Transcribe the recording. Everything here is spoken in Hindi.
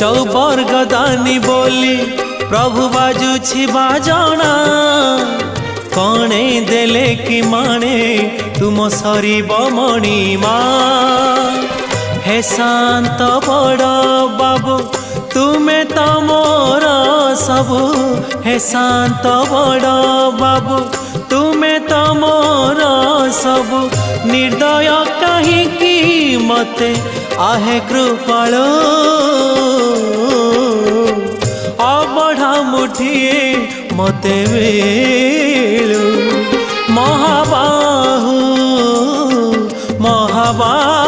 चौबर्ग दानी बोली प्रभु बाजुछि बाजणा कणे देले कि माणे तुम सरीब मणिमा हे शांत बड़ बाबू तुमे तो मोर सबु हे शांत बड़ बाबू तुमे तो मोर सबु निर्दय कहीं मते आहे कृपाल अबढ़ा मुठिए मते वेलु महाबाहु महाबाहु